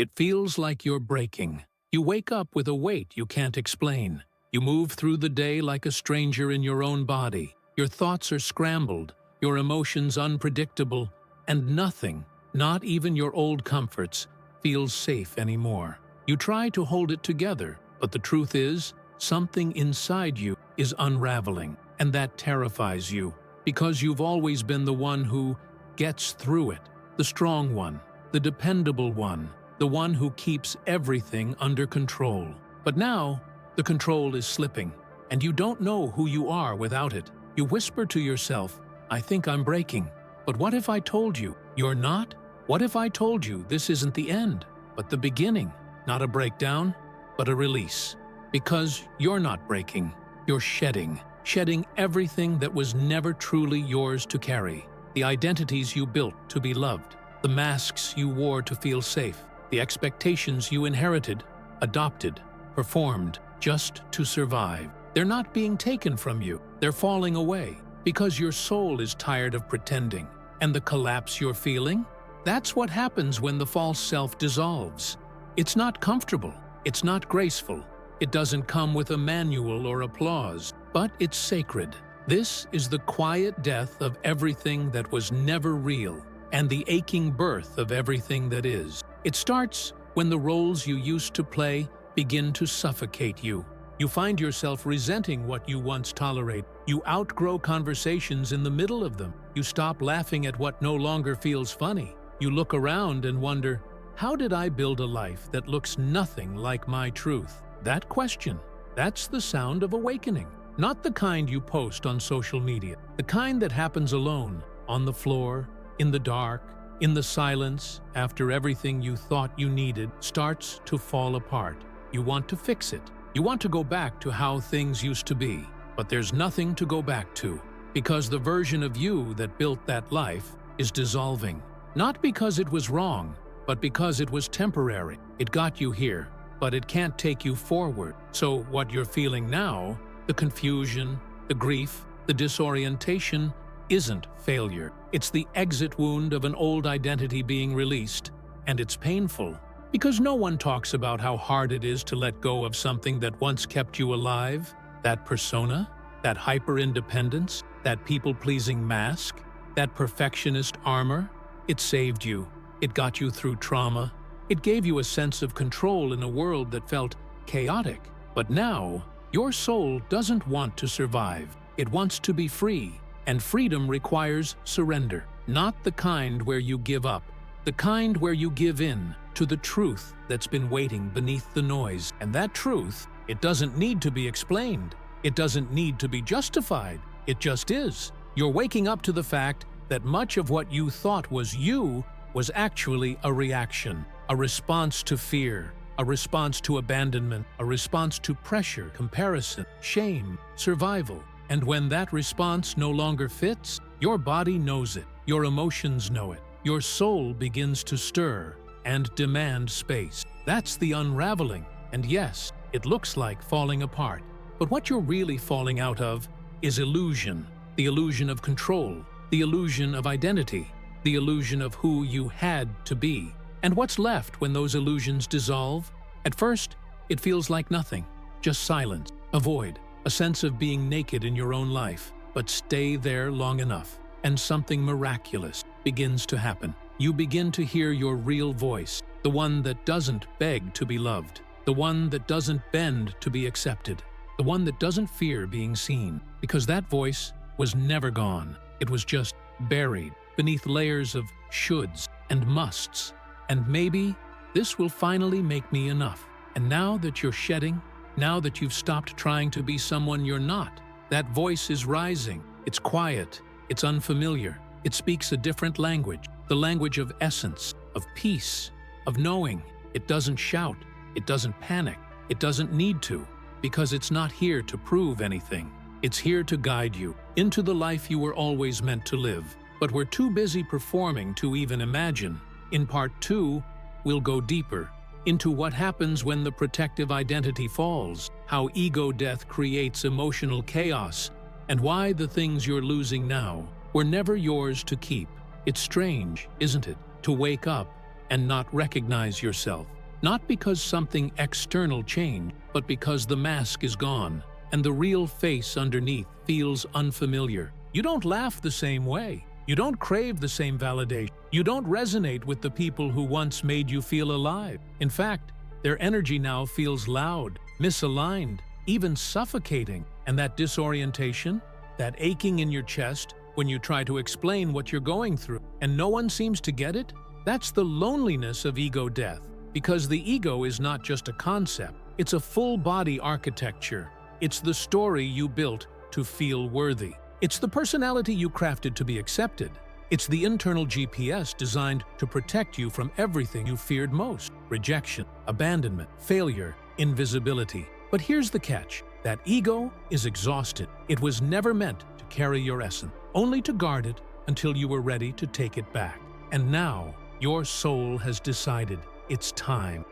It feels like you're breaking. You wake up with a weight you can't explain. You move through the day like a stranger in your own body. Your thoughts are scrambled, your emotions unpredictable, and nothing, not even your old comforts, feels safe anymore. You try to hold it together, but the truth is, something inside you is unraveling, and that terrifies you, because you've always been the one who gets through it, the strong one, the dependable one, the one who keeps everything under control. But now, the control is slipping, and you don't know who you are without it. You whisper to yourself, "I think I'm breaking." But what if I told you you're not? What if I told you this isn't the end, but the beginning? Not a breakdown, but a release. Because you're not breaking, you're shedding everything that was never truly yours to carry. The identities you built to be loved, the masks you wore to feel safe, the expectations you inherited, adopted, performed just to survive. They're not being taken from you, they're falling away, because your soul is tired of pretending. And the collapse you're feeling? That's what happens when the false self dissolves. It's not comfortable, it's not graceful, it doesn't come with a manual or applause, but it's sacred. This is the quiet death of everything that was never real, and the aching birth of everything that is. It starts when the roles you used to play begin to suffocate you. You find yourself resenting what you once tolerated. You outgrow conversations in the middle of them. You stop laughing at what no longer feels funny. You look around and wonder, how did I build a life that looks nothing like my truth? That question, that's the sound of awakening. Not the kind you post on social media. The kind that happens alone, on the floor, in the dark, in the silence, after everything you thought you needed starts to fall apart. You want to fix it. You want to go back to how things used to be. But there's nothing to go back to, because the version of you that built that life is dissolving. Not because it was wrong, but because it was temporary. It got you here, but it can't take you forward. So what you're feeling now, the confusion, the grief, the disorientation, isn't failure. It's the exit wound of an old identity being released, and it's painful. Because no one talks about how hard it is to let go of something that once kept you alive, that persona, that hyper-independence, that people-pleasing mask, that perfectionist armor. It saved you. It got you through trauma. It gave you a sense of control in a world that felt chaotic. But now, your soul doesn't want to survive. It wants to be free, and freedom requires surrender. Not the kind where you give up, the kind where you give in to the truth that's been waiting beneath the noise. And that truth, it doesn't need to be explained. It doesn't need to be justified. It just is. You're waking up to the fact that much of what you thought was you was actually a reaction, a response to fear, a response to abandonment, a response to pressure, comparison, shame, survival. And when that response no longer fits, your body knows it, your emotions know it, your soul begins to stir and demand space. That's the unraveling. And yes, it looks like falling apart. But what you're really falling out of is illusion. The illusion of control, the illusion of identity, the illusion of who you had to be. And what's left when those illusions dissolve? At first, it feels like nothing, just silence, a void, a sense of being naked in your own life. But stay there long enough, and something miraculous begins to happen. You begin to hear your real voice, the one that doesn't beg to be loved, the one that doesn't bend to be accepted, the one that doesn't fear being seen, because that voice was never gone. It was just buried beneath layers of shoulds and musts. And maybe this will finally make me enough. And now that you're shedding, now that you've stopped trying to be someone you're not, that voice is rising. It's quiet, it's unfamiliar, it speaks a different language, the language of essence, of peace, of knowing. It doesn't shout, it doesn't panic, it doesn't need to, because it's not here to prove anything. It's here to guide you into the life you were always meant to live. But we're too busy performing to even imagine. In part 2, we'll go deeper into what happens when the protective identity falls, how ego death creates emotional chaos, and why the things you're losing now were never yours to keep. It's strange, isn't it, to wake up and not recognize yourself. Not because something external changed, but because the mask is gone, and the real face underneath feels unfamiliar. You don't laugh the same way. You don't crave the same validation. You don't resonate with the people who once made you feel alive. In fact, their energy now feels loud, misaligned, even suffocating. And that disorientation, that aching in your chest when you try to explain what you're going through, and no one seems to get it, that's the loneliness of ego death. Because the ego is not just a concept, it's a full-body architecture. It's the story you built to feel worthy. It's the personality you crafted to be accepted. It's the internal GPS designed to protect you from everything you feared most: rejection, abandonment, failure, invisibility. But here's the catch. That ego is exhausted. It was never meant to carry your essence, only to guard it until you were ready to take it back. And now, your soul has decided it's time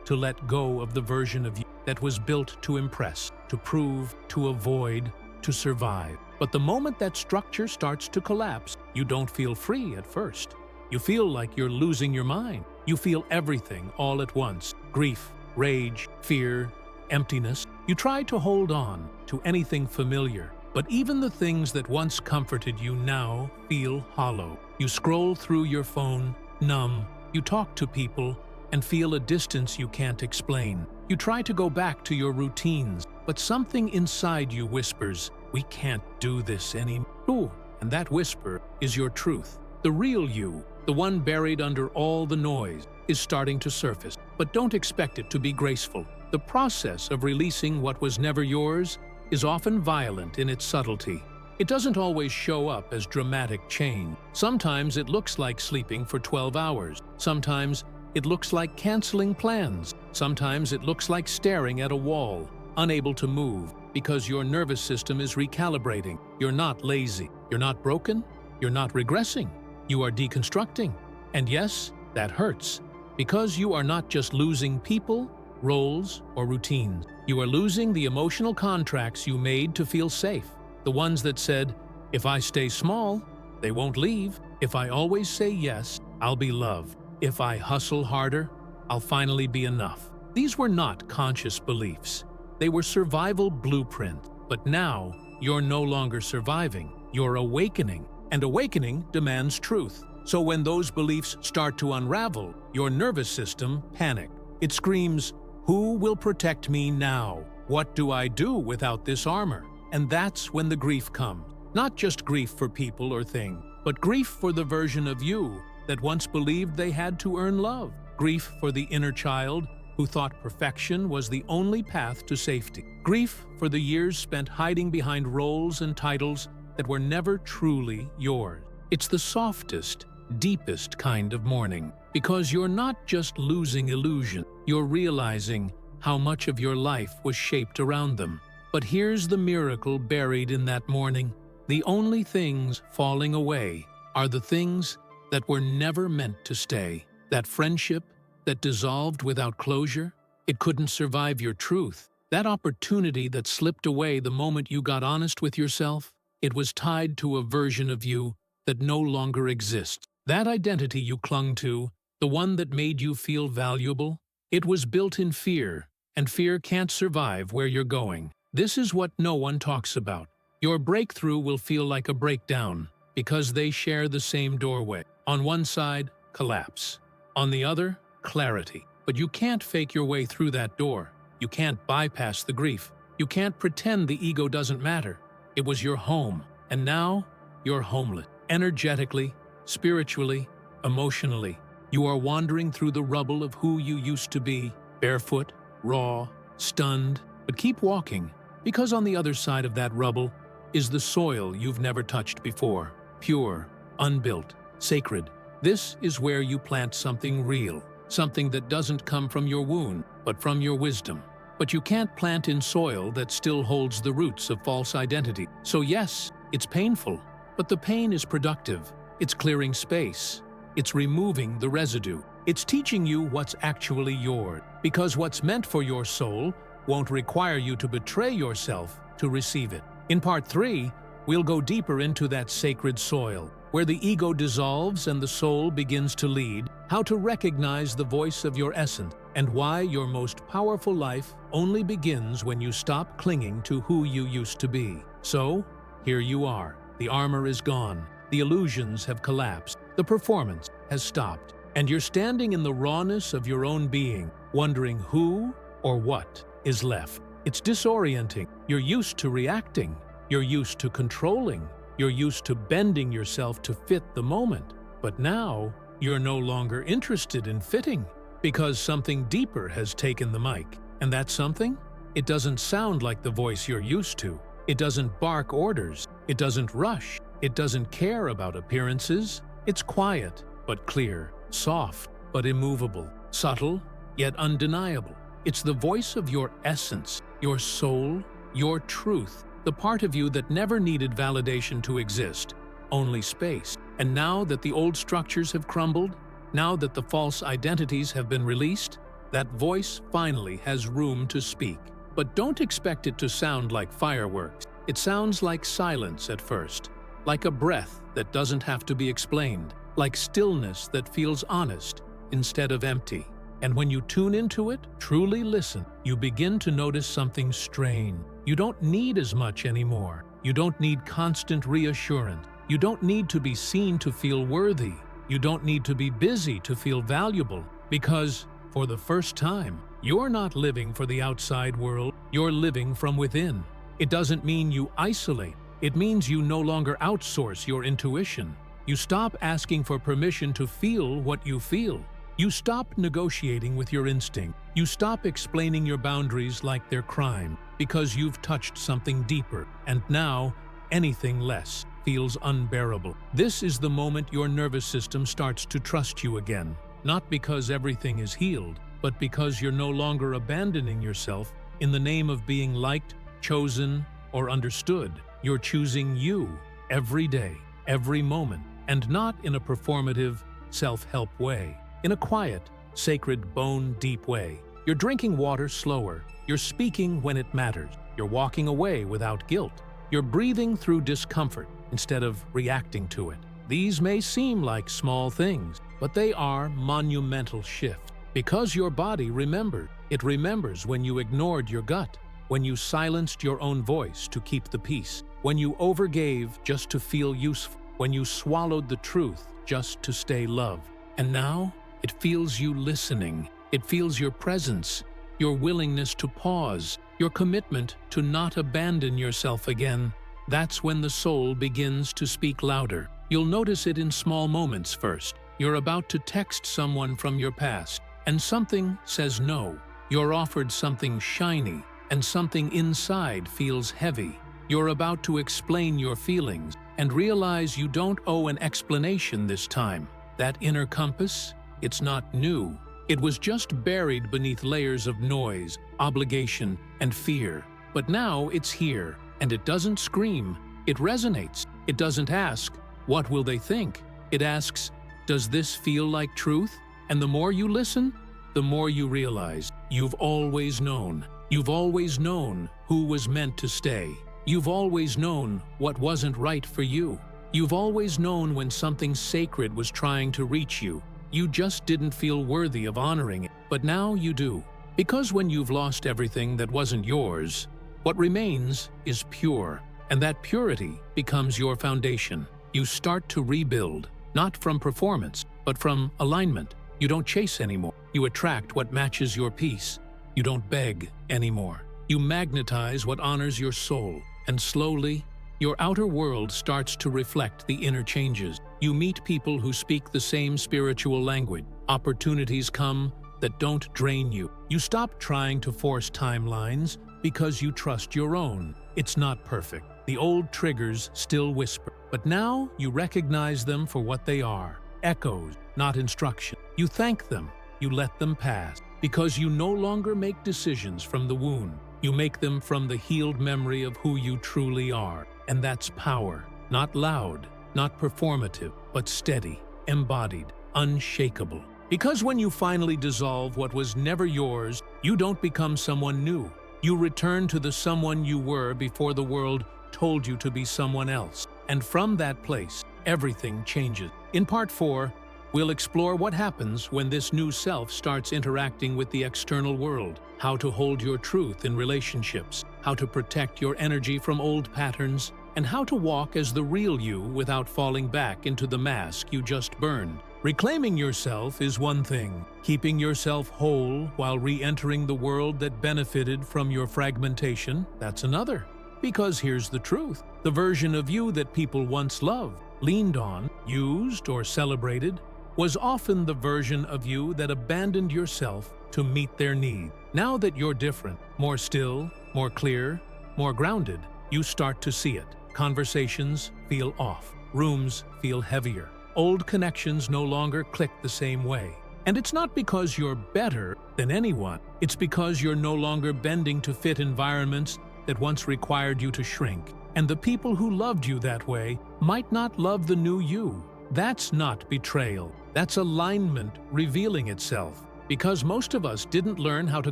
to let go of the version of you that was built to impress, to prove, to avoid, to survive. But the moment that structure starts to collapse, you don't feel free at first. You feel like you're losing your mind. You feel everything all at once: grief, rage, fear, emptiness. You try to hold on to anything familiar, but even the things that once comforted you now feel hollow. You scroll through your phone, numb. You talk to people and feel a distance you can't explain. You try to go back to your routines, but something inside you whispers, "We can't do this anymore." Ooh, and that whisper is your truth. The real you, the one buried under all the noise, is starting to surface. But don't expect it to be graceful. The process of releasing what was never yours is often violent in its subtlety. It doesn't always show up as dramatic change. Sometimes it looks like sleeping for 12 hours. Sometimes it looks like canceling plans. Sometimes it looks like staring at a wall, unable to move, because your nervous system is recalibrating. You're not lazy. You're not broken. You're not regressing. You are deconstructing. And yes, that hurts, because you are not just losing people, roles, or routines. You are losing the emotional contracts you made to feel safe. The ones that said, "If I stay small, they won't leave. If I always say yes, I'll be loved. If I hustle harder, I'll finally be enough." These were not conscious beliefs. They were survival blueprints. But now, you're no longer surviving. You're awakening. And awakening demands truth. So when those beliefs start to unravel, your nervous system panics. It screams, "Who will protect me now? What do I do without this armor?" And that's when the grief comes. Not just grief for people or things, but grief for the version of you that once believed they had to earn love. Grief for the inner child who thought perfection was the only path to safety. Grief for the years spent hiding behind roles and titles that were never truly yours. It's the softest, deepest kind of mourning, because you're not just losing illusion, you're realizing how much of your life was shaped around them. But here's the miracle buried in that mourning. The only things falling away are the things that were never meant to stay. That friendship that dissolved without closure, it couldn't survive your truth. That opportunity that slipped away the moment you got honest with yourself, it was tied to a version of you that no longer exists. That identity you clung to, the one that made you feel valuable, it was built in fear, and fear can't survive where you're going. This is what no one talks about. Your breakthrough will feel like a breakdown, because they share the same doorway. On one side, collapse. On the other, clarity. But you can't fake your way through that door. You can't bypass the grief. You can't pretend the ego doesn't matter. It was your home, and now you're homeless. Energetically, spiritually, emotionally, you are wandering through the rubble of who you used to be, barefoot, raw, stunned. But keep walking, because on the other side of that rubble is the soil you've never touched before. Pure, unbuilt, sacred. This is where you plant something real, something that doesn't come from your wound, but from your wisdom. But you can't plant in soil that still holds the roots of false identity. So yes, it's painful, but the pain is productive. It's clearing space. It's removing the residue. It's teaching you what's actually yours. Because what's meant for your soul won't require you to betray yourself to receive it. In Part 3, we'll go deeper into that sacred soil, where the ego dissolves and the soul begins to lead, how to recognize the voice of your essence, and why your most powerful life only begins when you stop clinging to who you used to be. So, here you are. The armor is gone. The illusions have collapsed. The performance has stopped. And you're standing in the rawness of your own being, wondering who or what is left. It's disorienting. You're used to reacting. You're used to controlling. You're used to bending yourself to fit the moment. But now, you're no longer interested in fitting, because something deeper has taken the mic. And that something? It doesn't sound like the voice you're used to. It doesn't bark orders. It doesn't rush. It doesn't care about appearances. It's quiet, but clear. Soft, but immovable. Subtle, yet undeniable. It's the voice of your essence, your soul, your truth, the part of you that never needed validation to exist, only space. And now that the old structures have crumbled, now that the false identities have been released, that voice finally has room to speak. But don't expect it to sound like fireworks. It sounds like silence at first, like a breath that doesn't have to be explained, like stillness that feels honest instead of empty. And when you tune into it, truly listen, you begin to notice something strange. You don't need as much anymore. You don't need constant reassurance. You don't need to be seen to feel worthy. You don't need to be busy to feel valuable, because, for the first time, you're not living for the outside world, you're living from within. It doesn't mean you isolate. It means you no longer outsource your intuition. You stop asking for permission to feel what you feel. You stop negotiating with your instinct. You stop explaining your boundaries like they're crime, because you've touched something deeper, and now anything less feels unbearable. This is the moment your nervous system starts to trust you again, not because everything is healed, but because you're no longer abandoning yourself in the name of being liked, chosen, or understood. You're choosing you every day, every moment, and not in a performative, self-help way. In a quiet, sacred, bone-deep way. You're drinking water slower. You're speaking when it matters. You're walking away without guilt. You're breathing through discomfort instead of reacting to it. These may seem like small things, but they are monumental shifts. Because your body remembered. It remembers when you ignored your gut, when you silenced your own voice to keep the peace, when you overgave just to feel useful, when you swallowed the truth just to stay loved. And now, it feels you listening. It feels your presence, your willingness to pause, your commitment to not abandon yourself again. That's when the soul begins to speak louder. You'll notice it in small moments first. You're about to text someone from your past, and something says no. You're offered something shiny, and something inside feels heavy. You're about to explain your feelings, and realize you don't owe an explanation this time. That inner compass, it's not new. It was just buried beneath layers of noise, obligation, and fear. But now it's here, and it doesn't scream. It resonates. It doesn't ask, what will they think? It asks, does this feel like truth? And the more you listen, the more you realize you've always known. You've always known who was meant to stay. You've always known what wasn't right for you. You've always known when something sacred was trying to reach you. You just didn't feel worthy of honoring it, but now you do. Because when you've lost everything that wasn't yours, what remains is pure, and that purity becomes your foundation. You start to rebuild, not from performance, but from alignment. You don't chase anymore. You attract what matches your peace. You don't beg anymore. You magnetize what honors your soul, and slowly, your outer world starts to reflect the inner changes. You meet people who speak the same spiritual language. Opportunities come that don't drain you. You stop trying to force timelines because you trust your own. It's not perfect. The old triggers still whisper, but now you recognize them for what they are. Echoes, not instruction. You thank them. You let them pass. Because you no longer make decisions from the wound. You make them from the healed memory of who you truly are. And that's power. Not loud, not performative, but steady, embodied, unshakable. Because when you finally dissolve what was never yours, you don't become someone new. You return to the someone you were before the world told you to be someone else. And from that place, everything changes. In Part 4, we'll explore what happens when this new self starts interacting with the external world, how to hold your truth in relationships, how to protect your energy from old patterns, and how to walk as the real you without falling back into the mask you just burned. Reclaiming yourself is one thing. Keeping yourself whole while re-entering the world that benefited from your fragmentation, that's another. Because here's the truth. The version of you that people once loved, leaned on, used, or celebrated was often the version of you that abandoned yourself to meet their need. Now that you're different, more still, more clear, more grounded, you start to see it. Conversations feel off. Rooms feel heavier. Old connections no longer click the same way. And it's not because you're better than anyone. It's because you're no longer bending to fit environments that once required you to shrink. And the people who loved you that way might not love the new you. That's not betrayal. That's alignment revealing itself. Because most of us didn't learn how to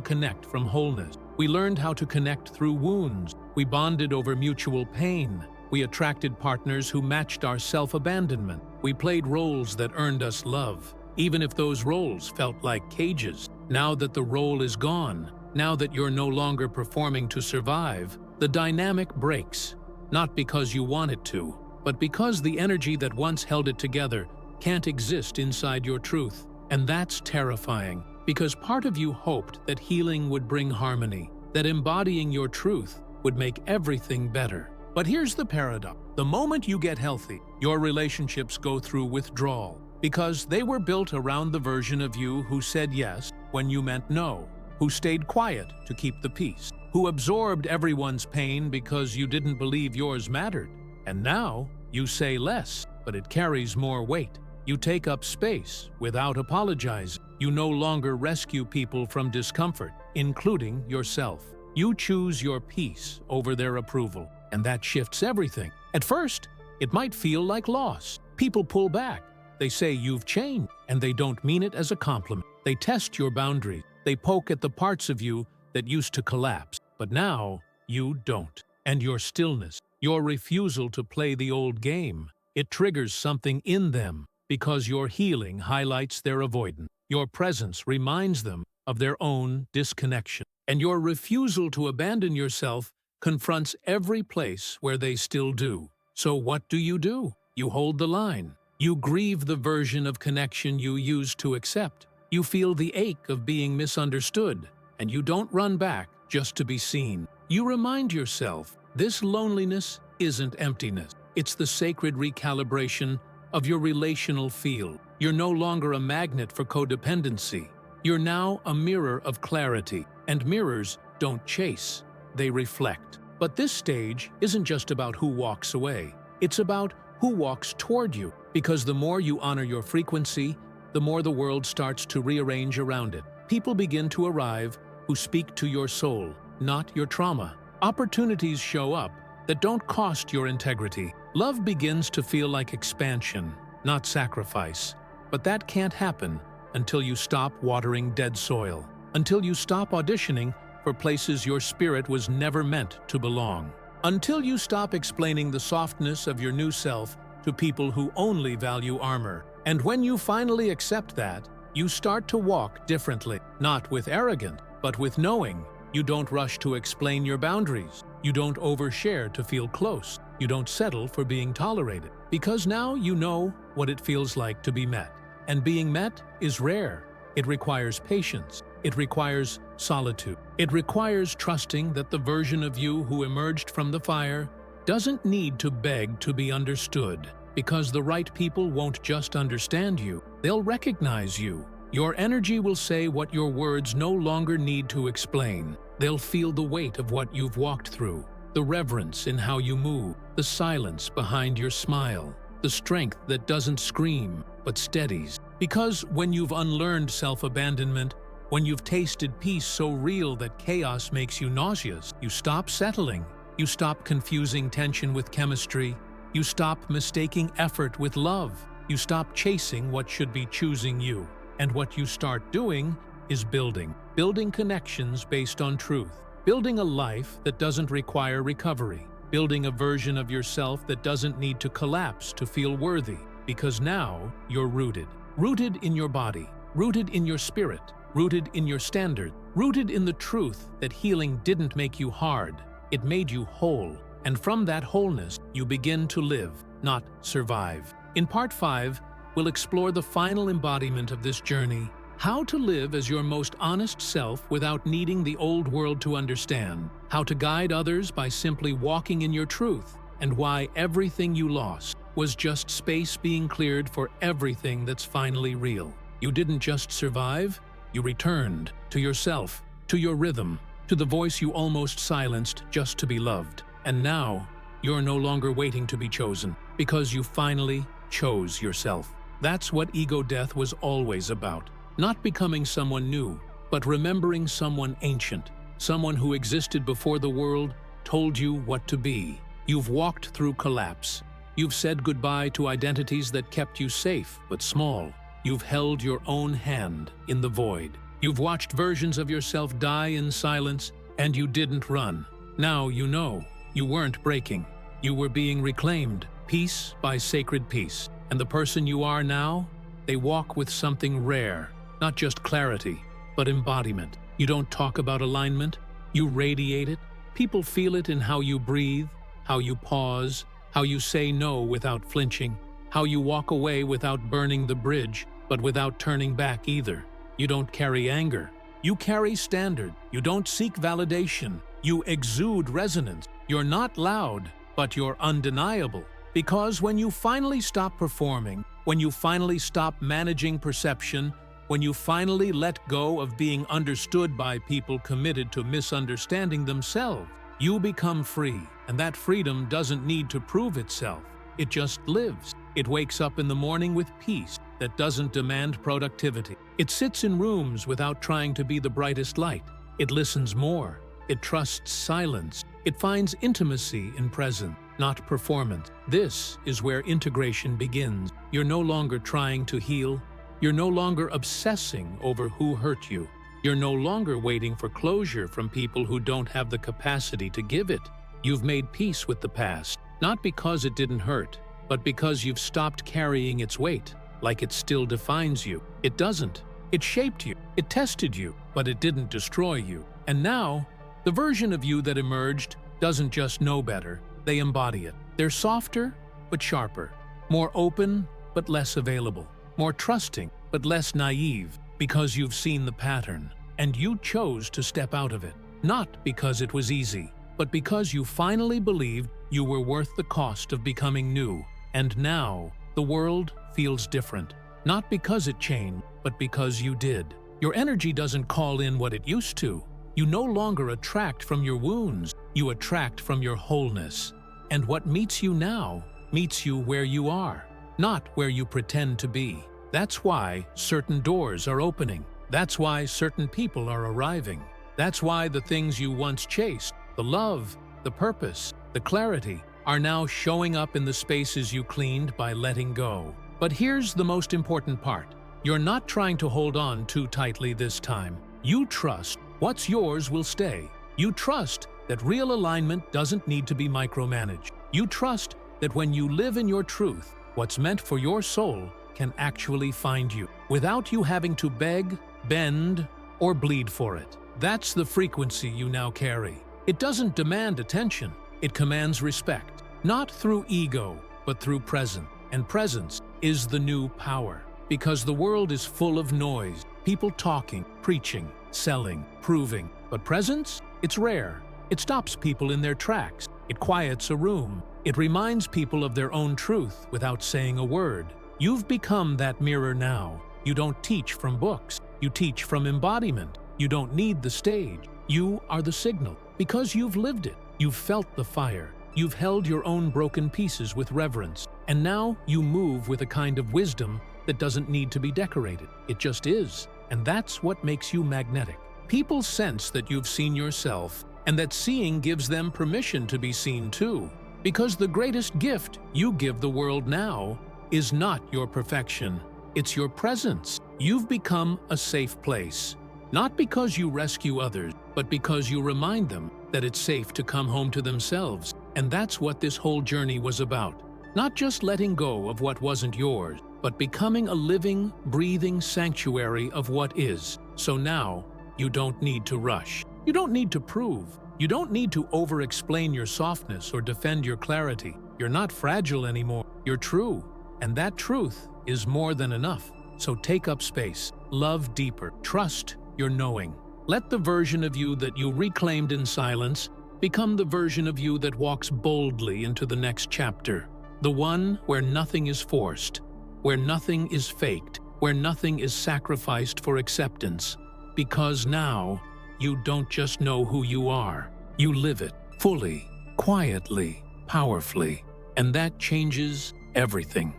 connect from wholeness. We learned how to connect through wounds. We bonded over mutual pain. We attracted partners who matched our self-abandonment. We played roles that earned us love, even if those roles felt like cages. Now that the role is gone, now that you're no longer performing to survive, the dynamic breaks. Not because you want it to, but because the energy that once held it together can't exist inside your truth. And that's terrifying, because part of you hoped that healing would bring harmony, that embodying your truth would make everything better. But here's the paradox. The moment you get healthy, your relationships go through withdrawal, because they were built around the version of you who said yes when you meant no, who stayed quiet to keep the peace, who absorbed everyone's pain because you didn't believe yours mattered. And now, you say less, but it carries more weight. You take up space without apologizing. You no longer rescue people from discomfort, including yourself. You choose your peace over their approval, and that shifts everything. At first, it might feel like loss. People pull back. They say you've changed, and they don't mean it as a compliment. They test your boundaries. They poke at the parts of you that used to collapse. But now, you don't. And your stillness, your refusal to play the old game, it triggers something in them, because your healing highlights their avoidance. Your presence reminds them of their own disconnection. And your refusal to abandon yourself confronts every place where they still do. So what do? You hold the line. You grieve the version of connection you used to accept. You feel the ache of being misunderstood, and you don't run back just to be seen. You remind yourself, this loneliness isn't emptiness. It's the sacred recalibration of your relational field. You're no longer a magnet for codependency. You're now a mirror of clarity, and mirrors don't chase, they reflect. But this stage isn't just about who walks away. It's about who walks toward you, because the more you honor your frequency, the more the world starts to rearrange around it. People begin to arrive who speak to your soul, not your trauma. Opportunities show up that don't cost your integrity. Love begins to feel like expansion, not sacrifice. But that can't happen until you stop watering dead soil, until you stop auditioning for places your spirit was never meant to belong, until you stop explaining the softness of your new self to people who only value armor. And when you finally accept that, you start to walk differently, not with arrogance, but with knowing. You don't rush to explain your boundaries. You don't overshare to feel close. You don't settle for being tolerated, because now you know what it feels like to be met. And being met is rare. It requires patience. It requires solitude. It requires trusting that the version of you who emerged from the fire doesn't need to beg to be understood, because the right people won't just understand you, they'll recognize you. Your energy will say what your words no longer need to explain. They'll feel the weight of what you've walked through, the reverence in how you move, the silence behind your smile, the strength that doesn't scream but steadies. Because when you've unlearned self-abandonment, when you've tasted peace so real that chaos makes you nauseous, you stop settling. You stop confusing tension with chemistry. You stop mistaking effort with love. You stop chasing what should be choosing you. And what you start doing is building connections based on truth, building a life that doesn't require recovery, building a version of yourself that doesn't need to collapse to feel worthy, because now you're rooted. Rooted in your body, rooted in your spirit, rooted in your standard, rooted in the truth that healing didn't make you hard, it made you whole. And from that wholeness, you begin to live, not survive. In Part 5, we'll explore the final embodiment of this journey: how to live as your most honest self without needing the old world to understand, how to guide others by simply walking in your truth, and why everything you lost was just space being cleared for everything that's finally real. You didn't just survive, you returned to yourself, to your rhythm, to the voice you almost silenced just to be loved. And now, you're no longer waiting to be chosen, because you finally chose yourself. That's what ego death was always about. Not becoming someone new, but remembering someone ancient, someone who existed before the world told you what to be. You've walked through collapse. You've said goodbye to identities that kept you safe but small. You've held your own hand in the void. You've watched versions of yourself die in silence, and you didn't run. Now you know. You weren't breaking. You were being reclaimed, piece by sacred piece. And the person you are now, they walk with something rare, not just clarity, but embodiment. You don't talk about alignment, you radiate it. People feel it in how you breathe, how you pause, how you say no without flinching, how you walk away without burning the bridge, but without turning back either. You don't carry anger. You carry standard. You don't seek validation. You exude resonance. You're not loud, but you're undeniable. Because when you finally stop performing, when you finally stop managing perception, when you finally let go of being understood by people committed to misunderstanding themselves, you become free. And that freedom doesn't need to prove itself. It just lives. It wakes up in the morning with peace that doesn't demand productivity. It sits in rooms without trying to be the brightest light. It listens more. It trusts silence. It finds intimacy in presence, not performance. This is where integration begins. You're no longer trying to heal. You're no longer obsessing over who hurt you. You're no longer waiting for closure from people who don't have the capacity to give it. You've made peace with the past, not because it didn't hurt, but because you've stopped carrying its weight, like it still defines you. It doesn't. It shaped you. It tested you, but it didn't destroy you. And now, the version of you that emerged doesn't just know better, they embody it. They're softer, but sharper. More open, but less available. More trusting, but less naive, because you've seen the pattern, and you chose to step out of it. Not because it was easy, but because you finally believed you were worth the cost of becoming new. And now, the world feels different. Not because it changed, but because you did. Your energy doesn't call in what it used to. You no longer attract from your wounds, you attract from your wholeness. And what meets you now meets you where you are, not where you pretend to be. That's why certain doors are opening. That's why certain people are arriving. That's why the things you once chased, the love, the purpose, the clarity, are now showing up in the spaces you cleaned by letting go. But here's the most important part. You're not trying to hold on too tightly this time. You trust what's yours will stay. You trust that real alignment doesn't need to be micromanaged. You trust that when you live in your truth, what's meant for your soul can actually find you, without you having to beg, bend, or bleed for it. That's the frequency you now carry. It doesn't demand attention, it commands respect. Not through ego, but through presence. And presence is the new power. Because the world is full of noise, people talking, preaching, selling, proving. But presence? It's rare. It stops people in their tracks. It quiets a room. It reminds people of their own truth without saying a word. You've become that mirror now. You don't teach from books. You teach from embodiment. You don't need the stage. You are the signal. Because you've lived it. You've felt the fire. You've held your own broken pieces with reverence. And now you move with a kind of wisdom that doesn't need to be decorated. It just is. And that's what makes you magnetic. People sense that you've seen yourself, and that seeing gives them permission to be seen too. Because the greatest gift you give the world now is not your perfection, it's your presence. You've become a safe place. Not because you rescue others, but because you remind them that it's safe to come home to themselves. And that's what this whole journey was about. Not just letting go of what wasn't yours, but becoming a living, breathing sanctuary of what is. So now, you don't need to rush. You don't need to prove. You don't need to over-explain your softness or defend your clarity. You're not fragile anymore. You're true. And that truth is more than enough. So take up space. Love deeper. Trust your knowing. Let the version of you that you reclaimed in silence become the version of you that walks boldly into the next chapter. The one where nothing is forced, where nothing is faked, where nothing is sacrificed for acceptance. Because now, you don't just know who you are. You live it fully, quietly, powerfully. And that changes everything.